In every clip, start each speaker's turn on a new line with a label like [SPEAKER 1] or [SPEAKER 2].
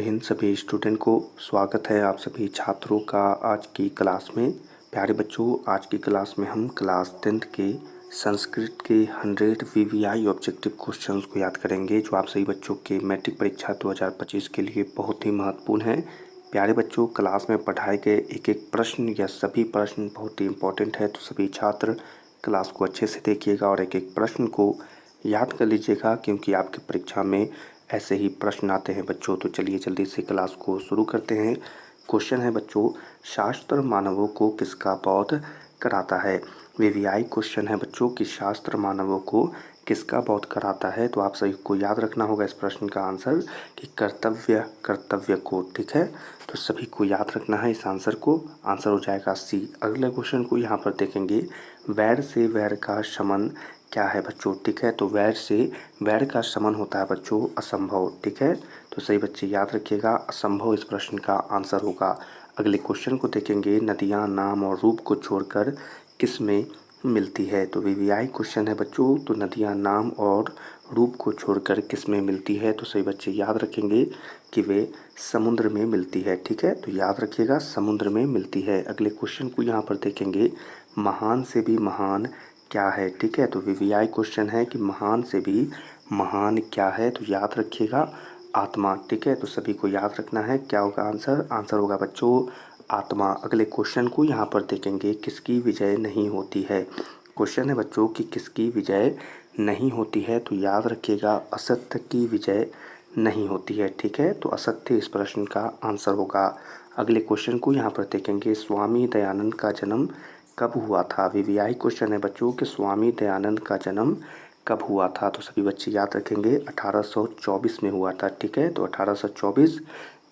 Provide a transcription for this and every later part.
[SPEAKER 1] हिंद सभी स्टूडेंट को। स्वागत है आप सभी छात्रों का आज की क्लास में। प्यारे बच्चों, आज की क्लास में हम क्लास 10th के संस्कृत के 100 वीवीआई ऑब्जेक्टिव क्वेश्चंस को याद करेंगे, जो आप सभी बच्चों के मैट्रिक परीक्षा 2025 के लिए बहुत ही महत्वपूर्ण है। प्यारे बच्चों, क्लास में पढ़ाए गए एक एक प्रश्न या सभी प्रश्न बहुत ही इम्पोर्टेंट है, तो सभी छात्र क्लास को अच्छे से देखिएगा और एक एक प्रश्न को याद कर लीजिएगा, क्योंकि आपकी परीक्षा में ऐसे ही प्रश्न आते हैं बच्चों। तो चलिए जल्दी से क्लास को शुरू करते हैं। क्वेश्चन है बच्चों, शास्त्र मानवों को किसका बोध कराता है। वीवीआई क्वेश्चन है बच्चों कि शास्त्र मानवों को किसका बोध कराता है। तो आप सभी को याद रखना होगा इस प्रश्न का आंसर कि कर्तव्य को। ठीक है, तो सभी को याद रखना है इस आंसर को। आंसर हो जाएगा सी। अगले क्वेश्चन को यहाँ पर देखेंगे, वैर से वैर का शमन क्या है बच्चों। ठीक है, तो वैर से वैर का शमन होता है बच्चों असंभव। ठीक है, तो सही बच्चे याद रखिएगा, असंभव इस प्रश्न का आंसर होगा। अगले क्वेश्चन को देखेंगे, नदियाँ नाम और रूप को छोड़कर किस में मिलती है। तो वीवीआई क्वेश्चन है बच्चों, तो नदियाँ नाम और रूप को छोड़कर किस में मिलती है। तो सही बच्चे याद रखेंगे कि वे समुद्र में मिलती है। ठीक है, तो याद रखिएगा समुद्र में मिलती है। अगले क्वेश्चन को यहाँ पर देखेंगे, महान से भी महान क्या है। ठीक है, तो वीवीआई क्वेश्चन है कि महान से भी महान क्या है। तो याद रखिएगा आत्मा। ठीक है, तो सभी को याद रखना है क्या होगा आंसर। आंसर होगा बच्चों आत्मा। अगले क्वेश्चन को यहाँ पर देखेंगे, किसकी विजय नहीं होती है। क्वेश्चन है बच्चों कि किसकी विजय नहीं होती है। तो याद रखिएगा असत्य की विजय नहीं होती है। ठीक है, तो असत्य इस प्रश्न का आंसर होगा। अगले क्वेश्चन को यहाँ पर देखेंगे, स्वामी दयानंद का जन्म कब हुआ था। वीवीआई क्वेश्चन है बच्चों कि स्वामी दयानंद का जन्म कब हुआ था। तो सभी बच्चे याद रखेंगे 1824 में हुआ था। ठीक है, तो 1824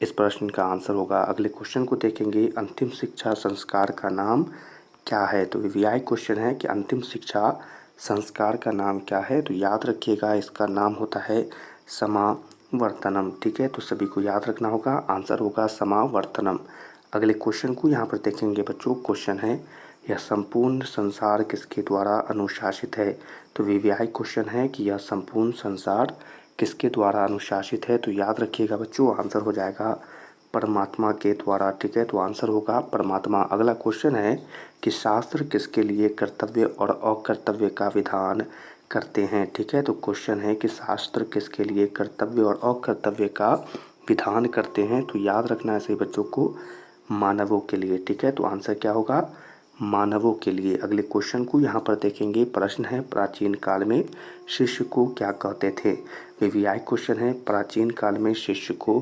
[SPEAKER 1] इस प्रश्न का आंसर होगा। अगले क्वेश्चन को देखेंगे, अंतिम शिक्षा संस्कार का नाम क्या है। तो वीवीआई क्वेश्चन है कि अंतिम शिक्षा संस्कार का नाम क्या है। तो याद रखिएगा इसका नाम होता है समावर्तनम। ठीक है, तो सभी को याद रखना होगा, आंसर होगा समावर्तनम। अगले क्वेश्चन को यहाँ पर देखेंगे बच्चों। क्वेश्चन है, यह संपूर्ण संसार किसके द्वारा अनुशासित है। तो वीवीआई क्वेश्चन है कि यह संपूर्ण संसार किसके द्वारा अनुशासित है। तो याद रखिएगा बच्चों आंसर हो जाएगा परमात्मा के द्वारा। ठीक है, तो आंसर होगा परमात्मा। अगला क्वेश्चन है कि शास्त्र किसके लिए कर्तव्य और अकर्तव्य का विधान करते हैं। ठीक है, तो क्वेश्चन है कि शास्त्र किसके लिए कर्तव्य और अकर्तव्य का विधान करते हैं। तो याद रखना है सही बच्चों को, मानवों के लिए। ठीक है, तो आंसर क्या होगा, मानवों के लिए। अगले क्वेश्चन को यहाँ पर देखेंगे। प्रश्न है, प्राचीन काल में शिष्य को क्या कहते थे। वीवीआई क्वेश्चन है, प्राचीन काल में शिष्य को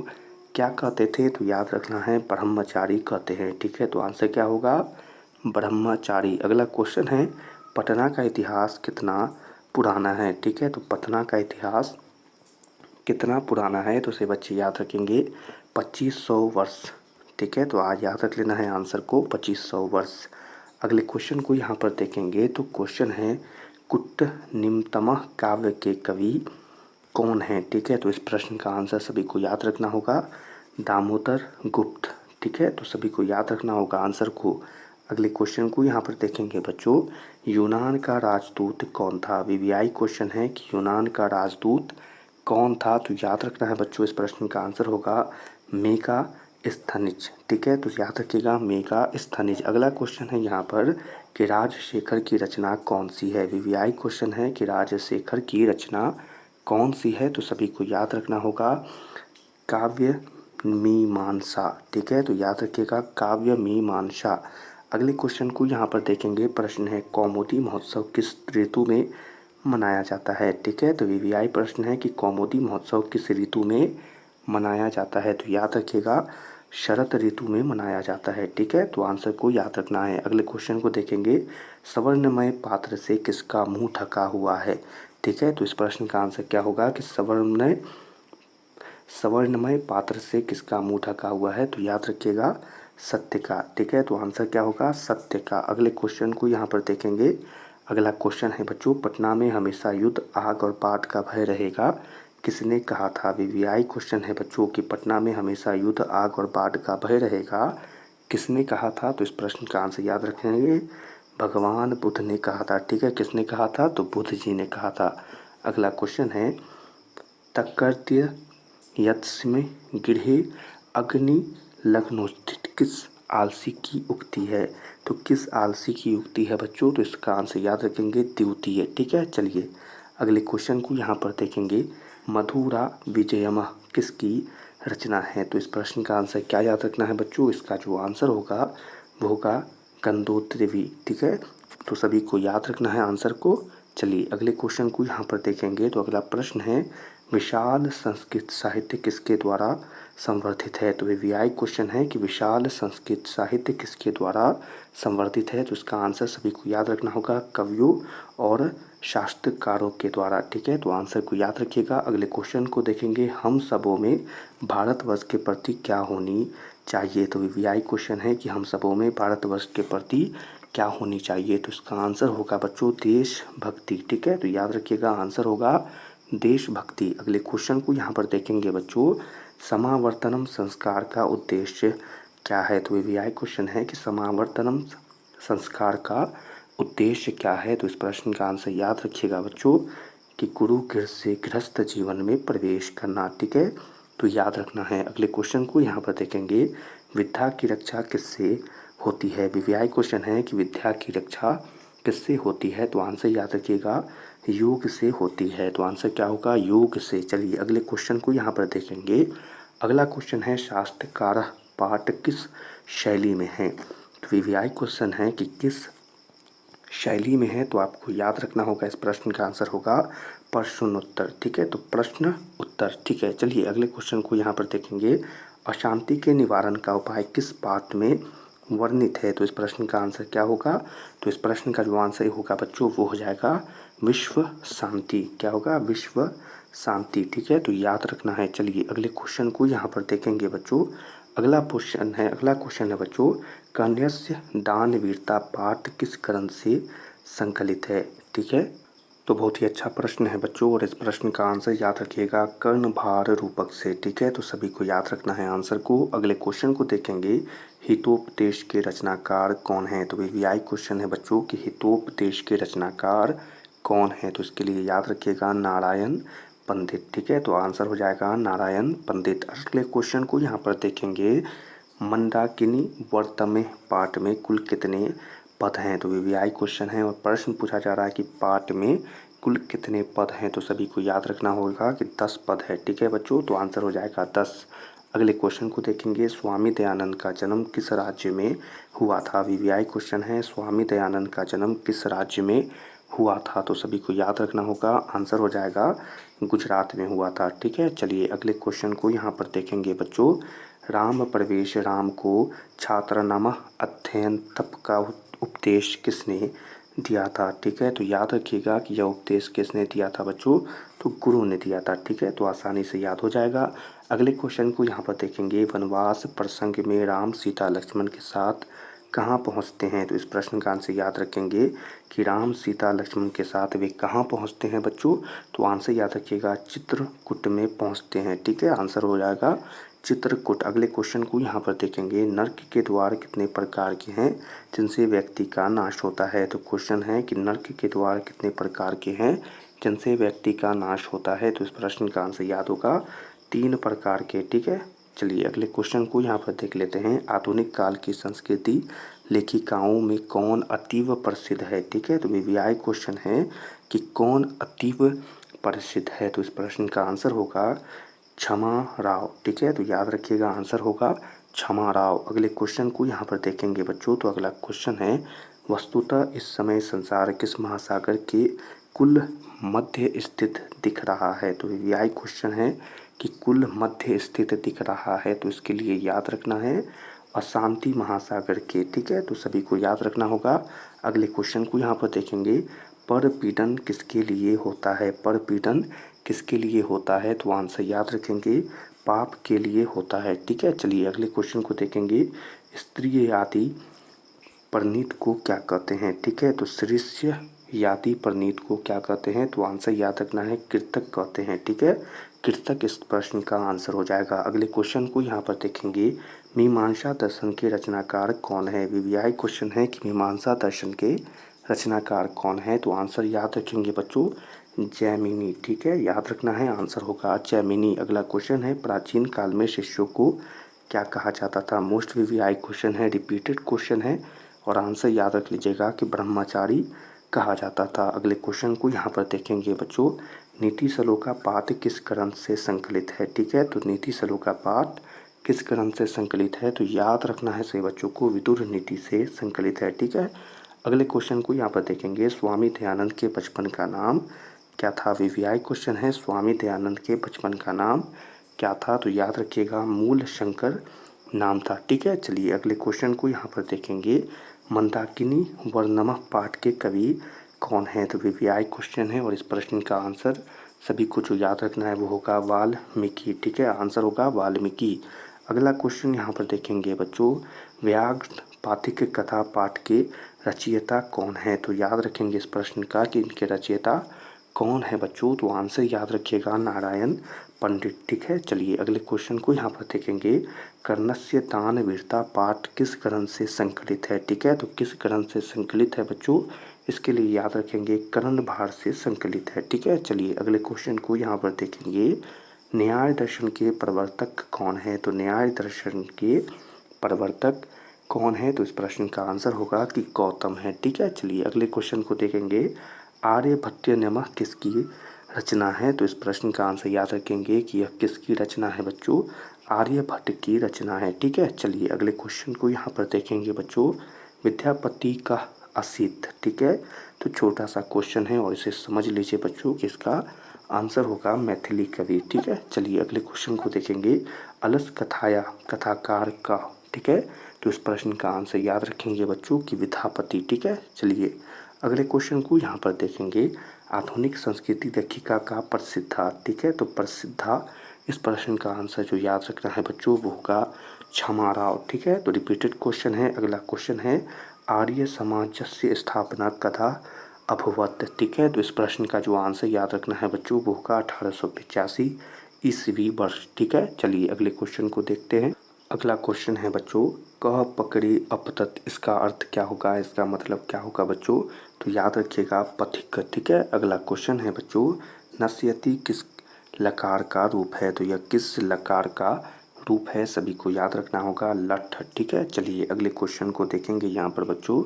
[SPEAKER 1] क्या कहते थे। तो याद रखना है ब्रह्मचारी कहते हैं। ठीक है, तो आंसर क्या होगा, ब्रह्मचारी। अगला क्वेश्चन है, पटना का इतिहास कितना पुराना है। ठीक है, तो पटना का इतिहास कितना पुराना है। तो से बच्चे याद रखेंगे 2500 वर्ष। ठीक है, तो आज याद रख लेना है आंसर को 2500 वर्ष। अगले क्वेश्चन को यहाँ पर देखेंगे। तो क्वेश्चन है, कुट्ट निम्नतम काव्य के कवि कौन है। ठीक है, तो इस प्रश्न का आंसर सभी को याद रखना होगा दामोदर गुप्त। ठीक है, तो सभी को याद रखना होगा आंसर को। अगले क्वेश्चन को यहाँ पर देखेंगे बच्चों, यूनान का राजदूत कौन था। वीवीआई क्वेश्चन है कि यूनान का राजदूत कौन था। तो याद रखना है बच्चों इस प्रश्न का आंसर होगा मेगा स्थनिज। ठीक है, तो याद रखिएगा मेगा स्थनिज। अगला क्वेश्चन है यहाँ पर कि राजशेखर की रचना कौन सी है। वीवीआई क्वेश्चन है कि राजशेखर की रचना कौन सी है। तो सभी को याद रखना होगा काव्य मीमांसा। ठीक है, तो याद रखिएगा काव्य मीमांसा। अगले क्वेश्चन को यहाँ पर देखेंगे। प्रश्न है, कौमुदी महोत्सव किस ऋतु में मनाया जाता है। ठीक है, तो वीवीआई प्रश्न है कि कौमुदी महोत्सव किस ऋतु में मनाया जाता है। तो याद रखिएगा शरद ऋतु में मनाया जाता है। ठीक है, तो आंसर को याद रखना है। अगले क्वेश्चन को देखेंगे, सवर्णमय पात्र से किसका मुंह ढका हुआ है। ठीक है, तो इस प्रश्न का आंसर क्या होगा कि सवर्णमय पात्र से किसका मुंह ढका हुआ है। तो याद रखिएगा सत्य का। ठीक है, तो आंसर क्या होगा, सत्य का। अगले क्वेश्चन को यहाँ पर देखेंगे। अगला क्वेश्चन है बच्चों, पटना में हमेशा युद्ध आग और बाढ़ का भय रहेगा, किसने कहा था। वीवीआई क्वेश्चन है बच्चों कि पटना में हमेशा युद्ध आग और बाढ़ का भय रहेगा, किसने कहा था। तो इस प्रश्न का आंसर याद रखेंगे भगवान बुद्ध ने कहा था। ठीक है, किसने कहा था, तो बुद्ध जी ने कहा था। अगला क्वेश्चन है, तकर्त्य यत्स्मै गृहे अग्नि लग्नोस्थित किस आलसी की उक्ति है। तो किस आलसी की उक्ति है बच्चों, तो इसका आंसर याद रखेंगे द्वितीय। ठीक है, चलिए अगले क्वेश्चन को यहाँ पर देखेंगे। मधुरा विजयम किसकी रचना है। तो इस प्रश्न का आंसर क्या याद रखना है बच्चों, इसका जो आंसर होगा वो होगा गंगोत्री। ठीक है, तो सभी को याद रखना है आंसर को। चलिए अगले क्वेश्चन को यहाँ पर देखेंगे। तो अगला प्रश्न है, विशाल संस्कृत साहित्य किसके द्वारा संवर्धित है। तो वीआई क्वेश्चन है कि विशाल संस्कृत साहित्य किसके द्वारा संवर्धित है। तो इसका आंसर सभी को याद रखना होगा कवियों और शास्त्रकारों के द्वारा। ठीक है, तो आंसर को याद रखिएगा। अगले क्वेश्चन को देखेंगे, हम सबों में भारतवर्ष के प्रति क्या होनी चाहिए। तो वीआई क्वेश्चन है कि हम सबों में भारतवर्ष के प्रति क्या होनी चाहिए। तो इसका आंसर होगा बच्चों देशभक्ति। ठीक है, तो याद रखिएगा आंसर होगा देशभक्ति। अगले क्वेश्चन को यहाँ पर देखेंगे बच्चों, समावर्तनम संस्कार का उद्देश्य क्या है। तो वीआई क्वेश्चन है कि समावर्तनम संस्कार का उद्देश्य क्या है। तो इस प्रश्न का आंसर याद रखिएगा बच्चों कि गुरु गृह से गृहस्थ जीवन में प्रवेश करना। ठीक है, तो याद रखना है। अगले क्वेश्चन को यहाँ पर देखेंगे, विद्या की रक्षा किससे होती है। वीआई क्वेश्चन है कि विद्या की रक्षा किससे होती है। तो आंसर याद रखिएगा योग से होती है। तो आंसर क्या होगा, योग से। चलिए अगले क्वेश्चन को यहाँ पर देखेंगे। अगला क्वेश्चन है, शास्त्रकार पाठ किस शैली में है। तो वीआई क्वेश्चन है कि किस शैली में है। तो आपको याद रखना होगा इस प्रश्न का आंसर होगा प्रश्नोत्तर। ठीक है, तो प्रश्न उत्तर। ठीक है, चलिए अगले क्वेश्चन को यहाँ पर देखेंगे, अशांति के निवारण का उपाय किस पाठ में वर्णित है। तो इस प्रश्न का आंसर क्या होगा, तो इस प्रश्न का जो आंसर होगा बच्चों वो हो जाएगा विश्व शांति। क्या होगा, विश्व शांति। ठीक है, तो याद रखना है। चलिए अगले क्वेश्चन को यहाँ पर देखेंगे बच्चों। अगला क्वेश्चन है बच्चों, कन्यस्य दान वीरता पाठ किस ग्रंथ से संकलित है। ठीक है, तो बहुत ही अच्छा प्रश्न है बच्चों, और इस प्रश्न का आंसर याद रखिएगा कर्णभार रूपक से। ठीक है, तो सभी को याद रखना है आंसर को। अगले क्वेश्चन को देखेंगे, हितोपदेश के रचनाकार कौन है। तो वीआई क्वेश्चन है बच्चों कि हितोपदेश के रचनाकार कौन है। तो इसके लिए याद रखिएगा नारायण पंडित। ठीक है, तो आंसर हो जाएगा नारायण पंडित। अगले क्वेश्चन को यहाँ पर देखेंगे, मंदाकिनी वर्तमे पाठ में कुल कितने पद हैं। तो वीआई क्वेश्चन है और प्रश्न पूछा जा रहा है कि पाठ में कुल कितने पद हैं। तो सभी को याद रखना होगा कि 10 पद है। ठीक है बच्चों, तो आंसर हो जाएगा 10। अगले क्वेश्चन को देखेंगे, स्वामी दयानंद का जन्म किस राज्य में हुआ था। वीआई क्वेश्चन है, स्वामी दयानंद का जन्म किस राज्य में हुआ था। तो सभी को याद रखना होगा, आंसर हो जाएगा गुजरात में हुआ था। ठीक है, चलिए अगले क्वेश्चन को यहाँ पर देखेंगे बच्चों, राम प्रवेश राम को छात्र नाम अध्ययन तप का उपदेश किसने दिया था। ठीक है, तो याद रखिएगा कि यह उपदेश किसने दिया था बच्चों, तो गुरु ने दिया था। ठीक है, तो आसानी से याद हो जाएगा। अगले क्वेश्चन को यहाँ पर देखेंगे, वनवास प्रसंग में राम सीता लक्ष्मण के साथ कहाँ पहुँचते हैं। तो इस प्रश्न का आंसर याद रखेंगे कि राम सीता लक्ष्मण के साथ वे कहाँ पहुँचते हैं बच्चों। तो आंसर याद रखिएगा चित्रकूट में पहुँचते हैं। ठीक है, आंसर हो जाएगा चित्रकूट। अगले क्वेश्चन को यहाँ पर देखेंगे, नर्क के द्वार कितने प्रकार के हैं जिनसे व्यक्ति का नाश होता है। तो क्वेश्चन है कि नर्क के द्वार कितने प्रकार के हैं जिनसे व्यक्ति का नाश होता है। तो इस प्रश्न का आंसर याद होगा 3 प्रकार के। ठीक है, चलिए अगले क्वेश्चन को यहाँ पर देख लेते हैं, आधुनिक काल की संस्कृति लेखिकाओं में कौन अतीव प्रसिद्ध है। ठीक है, तो वीआई क्वेश्चन है कि कौन अतीव प्रसिद्ध है। तो इस प्रश्न का आंसर होगा क्षमा राव। ठीक है, तो याद रखिएगा आंसर होगा क्षमा राव। अगले क्वेश्चन को यहाँ पर देखेंगे बच्चों। तो अगला क्वेश्चन है, वस्तुतः इस समय संसार किस महासागर के कुल मध्य स्थित दिख रहा है। तो वीआई क्वेश्चन है कि कुल मध्य स्थित दिख रहा है। तो इसके लिए याद रखना है अशांति महासागर के। ठीक है, तो सभी को याद रखना होगा। अगले क्वेश्चन को यहाँ पर देखेंगे, परपीड़न किसके लिए होता है। परपीड़न किसके लिए होता है। तो आंसर याद रखेंगे पाप के लिए होता है। ठीक है, चलिए अगले क्वेश्चन को देखेंगे, स्त्री आदि परिणीत को क्या कहते हैं। ठीक है, तो शिष्य याति परिणीत को क्या कहते हैं। तो आंसर याद रखना है कृतक कहते हैं। ठीक है, कृतक इस प्रश्न का आंसर हो जाएगा। अगले क्वेश्चन को यहाँ पर देखेंगे, मीमांसा दर्शन के रचनाकार कौन है। वीआई क्वेश्चन है कि मीमांसा दर्शन के रचनाकार कौन है। तो आंसर याद रखेंगे बच्चों जैमिनी, ठीक है, याद रखना है, आंसर होगा जैमिनी। अगला क्वेश्चन है, प्राचीन काल में शिष्यों को क्या कहा जाता था? मोस्ट वीवीआई क्वेश्चन है, रिपीटेड क्वेश्चन है और आंसर याद रख लीजिएगा कि ब्रह्मचारी कहा जाता था। अगले क्वेश्चन को यहाँ पर देखेंगे बच्चों, नीति सलोका पाठ किस ग्रंथ से संकलित है? ठीक है, तो नीति सलोका पाठ किस ग्रंथ से संकलित है? तो याद रखना है सभी बच्चों को, विदुर नीति से संकलित है। ठीक है, अगले क्वेश्चन को यहाँ पर देखेंगे, स्वामी दयानंद के बचपन का नाम क्या था? वीवीआई क्वेश्चन है, स्वामी दयानंद के बचपन का नाम क्या था? तो याद रखिएगा मूल शंकर नाम था। ठीक है, चलिए अगले क्वेश्चन को यहाँ पर देखेंगे, मंदाकिनी वर्णम पाठ के कवि कौन है? तो वीवीआई क्वेश्चन है और इस प्रश्न का आंसर सभी को जो याद रखना है वो होगा वाल्मीकि। ठीक है, आंसर होगा वाल्मीकि। अगला क्वेश्चन यहाँ पर देखेंगे बच्चों, व्याघ्र पाथिक कथा पाठ के रचयिता कौन है? तो याद रखेंगे इस प्रश्न का कि इनके रचयिता कौन है बच्चों? तो आंसर याद रखिएगा नारायण पंडित। ठीक है, चलिए अगले क्वेश्चन को यहाँ पर देखेंगे, कर्णस्य दान वीरता पाठ किस ग्रंथ से संकलित है? ठीक है, तो किस ग्रंथ से संकलित है बच्चों? इसके लिए याद रखेंगे कर्ण भार से संकलित है। ठीक है, चलिए अगले क्वेश्चन को यहाँ पर देखेंगे, न्याय दर्शन के प्रवर्तक कौन है? तो न्याय दर्शन के प्रवर्तक कौन है? तो इस प्रश्न का आंसर होगा कि गौतम है। ठीक है, चलिए अगले क्वेश्चन को देखेंगे, आर्यभट्टयनमः किसकी रचना है? तो इस प्रश्न का आंसर याद रखेंगे कि यह किसकी रचना है बच्चों? आर्यभट्ट की रचना है। ठीक है, चलिए अगले क्वेश्चन को यहाँ पर देखेंगे बच्चों, विद्यापति का असित। ठीक है, तो छोटा सा क्वेश्चन है और इसे समझ लीजिए बच्चों कि इसका आंसर होगा मैथिली कवि। ठीक है, चलिए अगले क्वेश्चन को देखेंगे, अलस कथाया कथाकार का। ठीक है, तो इस प्रश्न का आंसर याद रखेंगे बच्चों कि विद्यापति। ठीक है, चलिए अगले क्वेश्चन को यहाँ पर देखेंगे, आधुनिक संस्कृति लेखिका का प्रसिद्धा। ठीक है, तो प्रसिद्धा इस प्रश्न का आंसर जो याद रखना है बच्चों वो होगा क्षमा राव। ठीक है, तो रिपीटेड क्वेश्चन है। अगला क्वेश्चन है, आर्य समाजस्य स्थापना कथा अभवत। ठीक है, तो इस प्रश्न का जो आंसर याद रखना है बच्चों वो होगा 1885 ईस्वी वर्ष। ठीक है, चलिए अगले क्वेश्चन को देखते हैं। अगला क्वेश्चन है बच्चों, कह पकड़े अपतत, इसका अर्थ क्या होगा? इसका मतलब क्या होगा बच्चों? तो याद रखिएगा पथिक। ठीक है, अगला क्वेश्चन है बच्चों, नस्यति किस लकार का रूप है? तो यह किस लकार का रूप है? सभी को याद रखना होगा लठ। ठीक है, चलिए अगले क्वेश्चन को देखेंगे। यहाँ पर बच्चों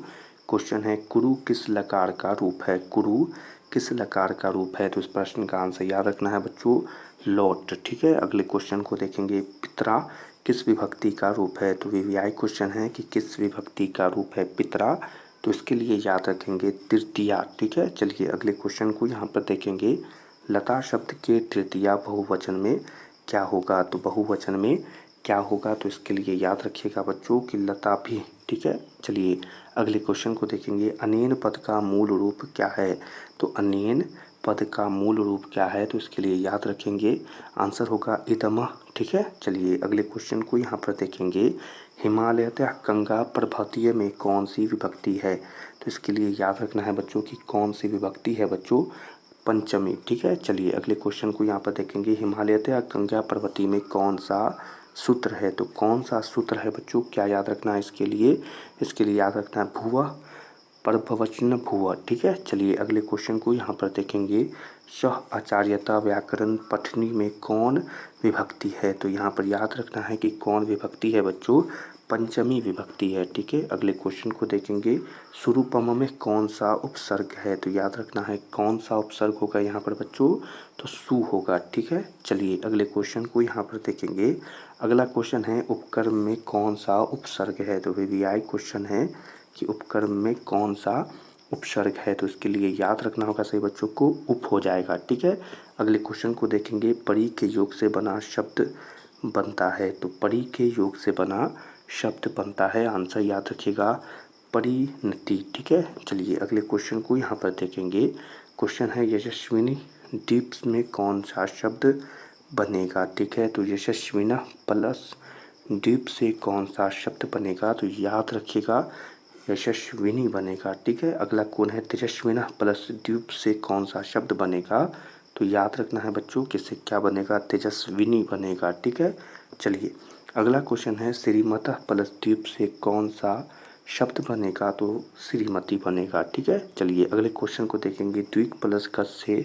[SPEAKER 1] क्वेश्चन है, कुरु किस लकार का रूप है? कुरु किस लकार का रूप है? तो इस प्रश्न का आंसर याद रखना है बच्चों लौट। ठीक है, अगले क्वेश्चन को देखेंगे, पितरा किस विभक्ति का रूप है? तो वीवीआई क्वेश्चन है कि किस विभक्ति का रूप है पितरा? तो इसके लिए याद रखेंगे तृतीया। ठीक है, चलिए अगले क्वेश्चन को यहाँ पर देखेंगे, लता शब्द के तृतीया बहुवचन में क्या होगा? तो बहुवचन में क्या होगा? तो इसके लिए याद रखिएगा बच्चों कि लता भी। ठीक है, चलिए अगले क्वेश्चन को देखेंगे, अनेन पद का मूल रूप क्या है? तो अनेन पद का मूल रूप क्या है? तो इसके लिए याद रखेंगे आंसर होगा इदमः। ठीक है, चलिए अगले क्वेश्चन को यहाँ पर देखेंगे, हिमालयतः गंगा पर्वतीय में कौन सी विभक्ति है? तो इसके लिए याद रखना है बच्चों कि कौन सी विभक्ति है बच्चों? पंचमी। ठीक है, चलिए अगले क्वेश्चन को यहाँ पर देखेंगे, हिमालयतः गंगा पर्वतीय में कौन सा सूत्र है? तो कौन सा सूत्र है बच्चों? क्या याद रखना है इसके लिए? इसके लिए याद रखना है भुवः परभवचन भुवः। ठीक है, चलिए अगले क्वेश्चन को यहाँ पर देखेंगे, सह आचार्यता व्याकरण पठनी में कौन विभक्ति है? तो यहाँ पर याद रखना है कि कौन विभक्ति है बच्चों? पंचमी विभक्ति है। ठीक है, अगले क्वेश्चन को देखेंगे, सुरूपम में कौन सा उपसर्ग है? तो याद रखना है कौन सा उपसर्ग होगा यहाँ पर बच्चों? तो सु होगा। ठीक है, चलिए अगले क्वेश्चन को यहाँ पर देखेंगे। अगला क्वेश्चन है, उपकर्म में कौन सा उपसर्ग है? तो वीवीआई क्वेश्चन है कि उपकर्म में कौन सा उपसर्ग है? तो इसके लिए याद रखना होगा सही बच्चों को उप हो जाएगा। ठीक है, अगले क्वेश्चन को देखेंगे, परी के योग से बना शब्द बनता है। तो परी के योग से बना शब्द बनता है, आंसर याद रखिएगा परिणति। ठीक है, चलिए अगले क्वेश्चन को यहाँ पर देखेंगे। क्वेश्चन है, यशस्विनी द्वीप में कौन सा शब्द बनेगा? ठीक है, तो यशस्विना प्लस द्वीप से कौन सा शब्द बनेगा? तो याद रखिएगा यशस्विनी बनेगा। ठीक है, अगला कौन है, तेजस्विना प्लस द्वीप से कौन सा शब्द बनेगा? तो याद रखना है बच्चों किससे क्या बनेगा? तेजस्विनी बनेगा। ठीक है, चलिए अगला क्वेश्चन है, श्रीमतः प्लस द्वीप से कौन सा शब्द बनेगा? तो श्रीमती बनेगा। ठीक है, चलिए अगले क्वेश्चन को देखेंगे, द्वीप प्लस गज से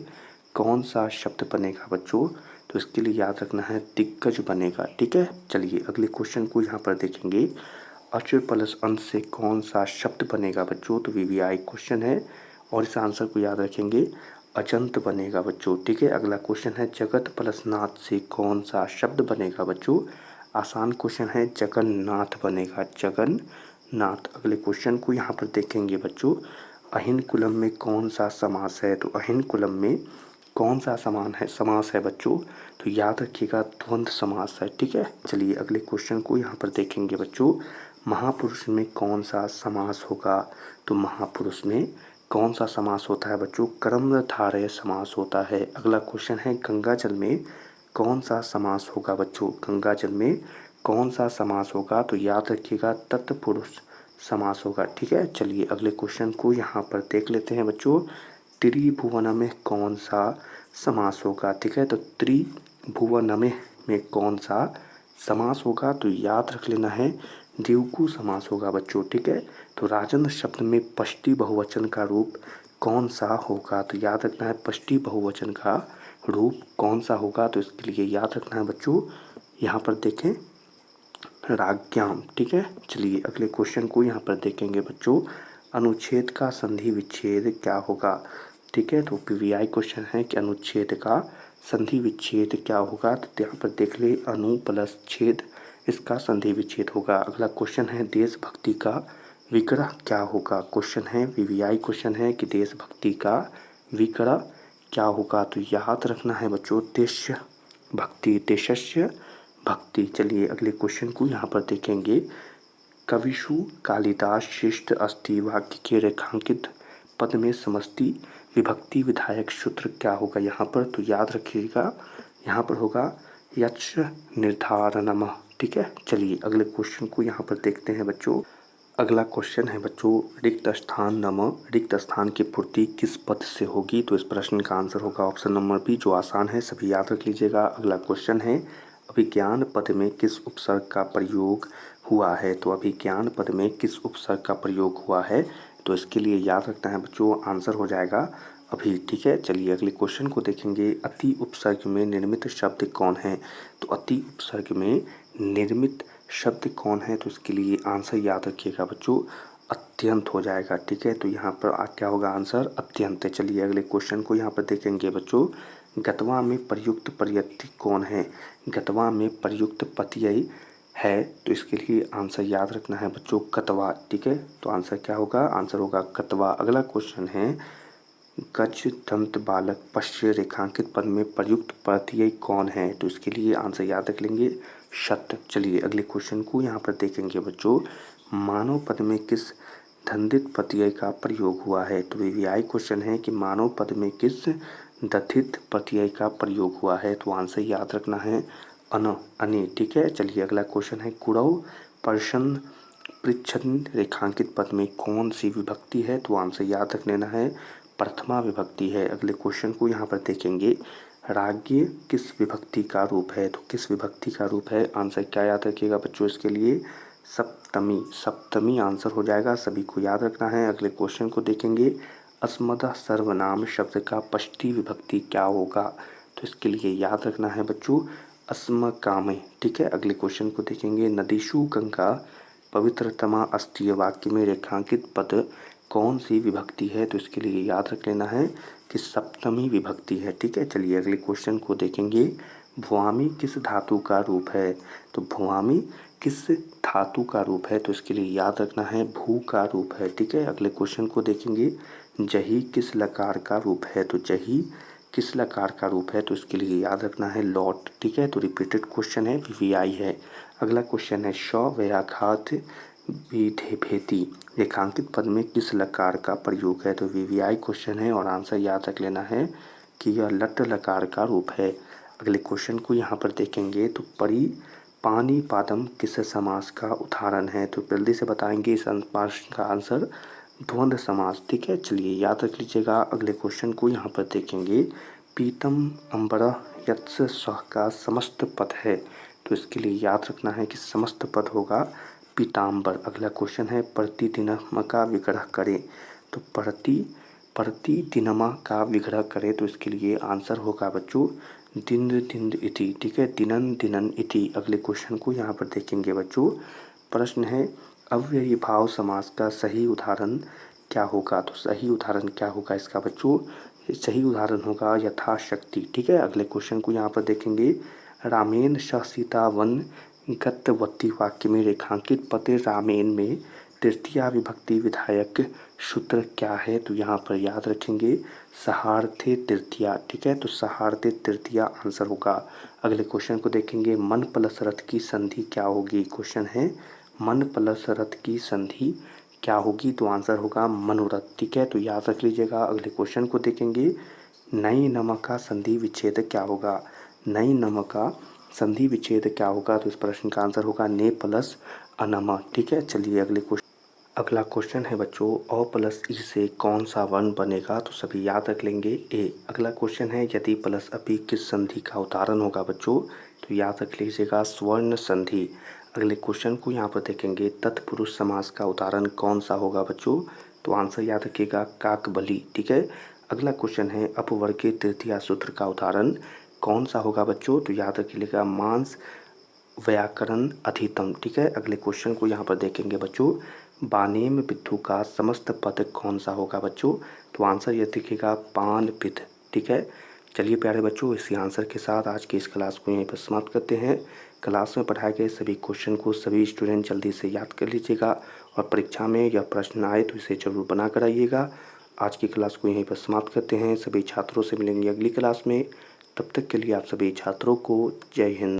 [SPEAKER 1] कौन सा शब्द बनेगा बच्चों? तो इसके लिए याद रखना है दिग्गज बनेगा। ठीक है, चलिए अगले क्वेश्चन को यहाँ पर देखेंगे। अच प्लस अंत से कौन सा शब्द बनेगा बच्चों? तो वीवीआई क्वेश्चन है और इस आंसर को याद रखेंगे अजंत बनेगा बच्चों। ठीक है, अगला क्वेश्चन है जगत प्लस नाथ से कौन सा शब्द बनेगा बच्चों? आसान क्वेश्चन है, जगन्नाथ बनेगा, जगन्नाथ। अगले क्वेश्चन को यहाँ पर देखेंगे बच्चों। अहिन कुलम में कौन सा समास है? तो अहिन कुलम में कौन सा समास है बच्चों? तो याद रखिएगा द्वंद्व समास है। ठीक है, चलिए अगले क्वेश्चन को यहाँ पर देखेंगे बच्चों। महापुरुष में कौन सा समास होगा? तो महापुरुष में कौन सा समास होता है बच्चों? कर्मधारय समास होता है। अगला क्वेश्चन है गंगा जल में कौन सा समास होगा बच्चों? गंगा जल में कौन सा समास होगा? तो याद रखिएगा तत्पुरुष समास होगा। ठीक है, चलिए अगले क्वेश्चन को यहाँ पर देख लेते हैं बच्चों। त्रिभुवन में कौन सा समास होगा? ठीक है, तो त्रिभुवन में कौन सा समास होगा? तो याद रख लेना है द्विगु समास होगा बच्चों। ठीक है, तो राजन शब्द में पष्टी बहुवचन का रूप कौन सा होगा? तो याद रखना है पष्टी बहुवचन का रूप कौन सा होगा? तो इसके लिए याद रखना है बच्चों, यहाँ पर देखें राज्ञाम। ठीक है, चलिए अगले क्वेश्चन को यहाँ पर देखेंगे बच्चों। अनुच्छेद का संधि विच्छेद क्या होगा? ठीक है, तो पीवीआई क्वेश्चन है कि अनुच्छेद का संधि विच्छेद क्या होगा? तो यहाँ पर देख ले अनु प्लस छेद, इसका संधि विच्छेद होगा। अगला क्वेश्चन है देशभक्ति का विग्रह क्या होगा? क्वेश्चन है वीवीआई क्वेश्चन है कि देशभक्ति का विग्रह क्या होगा? तो याद रखना है बच्चों देश भक्ति, देशस्य भक्ति। चलिए अगले क्वेश्चन को यहाँ पर देखेंगे। कविषु कालिदास शिष्ट अस्थि वाक्य के रेखांकित पद में समष्टि विभक्ति विधायक सूत्र क्या होगा यहाँ पर? तो याद रखिएगा यहाँ पर होगा यच्छ निर्धारणम। ठीक है, चलिए अगले क्वेश्चन को यहाँ पर देखते हैं बच्चों। अगला क्वेश्चन है बच्चों रिक्त स्थान नम, रिक्त स्थान की पूर्ति किस पद से होगी? तो इस प्रश्न का आंसर होगा ऑप्शन नंबर बी, जो आसान है, सभी याद रख लीजिएगा। अगला क्वेश्चन है अभिज्ञान पद में किस उपसर्ग का प्रयोग हुआ है? तो अभिज्ञान पद में किस उपसर्ग का प्रयोग हुआ है? तो इसके लिए याद रखना है बच्चों, आंसर हो जाएगा अभी। ठीक है, चलिए अगले क्वेश्चन को देखेंगे। अति उपसर्ग में निर्मित शब्द कौन है? तो अति उपसर्ग में निर्मित शब्द कौन है? तो इसके लिए आंसर याद रखिएगा बच्चों अत्यंत हो जाएगा। ठीक है, तो यहाँ पर क्या होगा आंसर? अत्यंत। चलिए अगले क्वेश्चन को यहाँ पर देखेंगे बच्चों। गतवा में प्रयुक्त प्रत्यय कौन है? गतवा में प्रयुक्त प्रत्यय है, तो इसके लिए आंसर याद रखना है बच्चों कतवा। ठीक है, तो आंसर क्या होगा? आंसर होगा कतवा। अगला क्वेश्चन है गज दंत बालक पश्य रेखांकित पद में प्रयुक्त प्रत्यय कौन है? तो इसके लिए आंसर याद रख लेंगे शत। चलिए अगले क्वेश्चन को यहाँ पर देखेंगे बच्चों। मानव पद में किस दंतित प्रत्यय का प्रयोग हुआ है? तो वीवीआई क्वेश्चन है कि मानव पद में किस दंतित प्रत्यय का प्रयोग हुआ है? तो आंसर याद रखना है अने। ठीक है, चलिए अगला क्वेश्चन है कुरव प्रश्न पृच्छन रेखांकित पद में कौन सी विभक्ति है? तो आंसर याद रख लेना है प्रथमा विभक्ति है। अगले क्वेश्चन को यहाँ पर देखेंगे। राज्य किस विभक्ति का रूप है? तो किस विभक्ति का रूप है? आंसर क्या याद रखिएगा बच्चों इसके लिए? सप्तमी, सप्तमी आंसर हो जाएगा, सभी को याद रखना है। अगले क्वेश्चन को देखेंगे। अस्मदा सर्वनाम शब्द का पष्टी विभक्ति क्या होगा? तो इसके लिए याद रखना है बच्चों अस्मकामे। ठीक है, अगले क्वेश्चन को देखेंगे। नदीषु गंगा पवित्रतमा अस्ति वाक्य में रेखांकित पद कौन सी विभक्ति है? तो इसके लिए याद रख लेना है कि सप्तमी विभक्ति है। ठीक है, चलिए अगले क्वेश्चन को देखेंगे। भुआमी किस धातु का रूप है? तो भुआमी किस धातु का रूप है? तो इसके लिए याद रखना है भू का रूप है। ठीक है, अगले क्वेश्चन को देखेंगे। जही किस लकार का रूप है? तो जही किस लकार का रूप है? तो इसके लिए याद रखना है लॉट। ठीक है, तो रिपीटेड क्वेश्चन है, वीवीआई है। अगला क्वेश्चन है श व्याघात विधेभेति रेखांकित पद में किस लकार का प्रयोग है? तो वीवीआई क्वेश्चन है और आंसर याद रख लेना है कि यह लट लकार का रूप है। अगले क्वेश्चन को यहाँ पर देखेंगे। तो परी पानी पादम किस समास का उदाहरण है? तो जल्दी से बताएंगे इस प्रश्न का आंसर द्वंद्व समास। ठीक है, चलिए याद रख लीजिएगा। अगले क्वेश्चन को यहाँ पर देखेंगे। पीतम अम्बरा यत्स सह का समस्त पद है, तो इसके लिए याद रखना है कि समस्त पद होगा पीताम्बर। अगला क्वेश्चन है प्रतिदिनम का विग्रह करें। तो प्रतिदिनमा का विग्रह करें तो इसके लिए आंसर होगा बच्चों दिन दिन इति। ठीक है, दिनन दिनन इति। अगले क्वेश्चन को यहाँ पर देखेंगे बच्चों। प्रश्न है अव्ययी भाव समास का सही उदाहरण क्या होगा। तो सही उदाहरण क्या होगा इसका बच्चों, सही उदाहरण होगा यथाशक्ति। ठीक है, अगले क्वेश्चन को यहाँ पर देखेंगे। रामेन स सीता वन गतवती वाक्य में रेखांकित पते रामेन में तृतीया विभक्ति विधायक सूत्र क्या है। तो यहाँ पर याद रखेंगे सहार्थे तृतीया। ठीक है, तो सहार्थे तृतीया आंसर होगा। अगले क्वेश्चन को देखेंगे। मन प्लस रथ की संधि क्या होगी। क्वेश्चन है मन प्लस रथ की संधि क्या होगी। तो आंसर होगा मनोरथ। ठीक है, तो याद रख लीजिएगा। अगले क्वेश्चन को देखेंगे। नई नमक का संधि विच्छेद क्या होगा। नई नमक का संधि विच्छेद क्या होगा। तो इस प्रश्न का आंसर होगा ने प्लस अनमा। ठीक है, चलिए अगला क्वेश्चन है बच्चों अ प्लस ई से कौन सा वर्ण बनेगा। तो सभी याद रख लेंगे ए। अगला क्वेश्चन है यदि प्लस अपि किस संधि का उदाहरण होगा बच्चों। तो याद रख लीजिएगा स्वर्ण संधि। अगले क्वेश्चन को यहाँ पर देखेंगे तत्पुरुष समास का उदाहरण कौन सा होगा बच्चों। तो आंसर याद रखिएगा काकबली। ठीक है, अगला क्वेश्चन है अपवर्गीय तृतीया सूत्र का उदाहरण कौन सा होगा बच्चों। तो याद रखिएगा मांस व्याकरण अधितम। ठीक है, अगले क्वेश्चन को यहाँ पर देखेंगे बच्चों। बानेम बिद्धू का समस्त पद कौन सा होगा बच्चों। तो आंसर ये दिखेगा पान पिद। ठीक है, चलिए प्यारे बच्चों इसी आंसर के साथ आज की इस क्लास को यहीं पर समाप्त करते हैं। क्लास में पढ़ाए गए सभी क्वेश्चन को सभी स्टूडेंट जल्दी से याद कर लीजिएगा और परीक्षा में यह प्रश्न आए तो इसे जरूर बना कर आइएगा। आज की क्लास को यहीं पर समाप्त करते हैं। सभी छात्रों से मिलेंगे अगली क्लास में। तब तक के लिए आप सभी छात्रों को जय हिंद।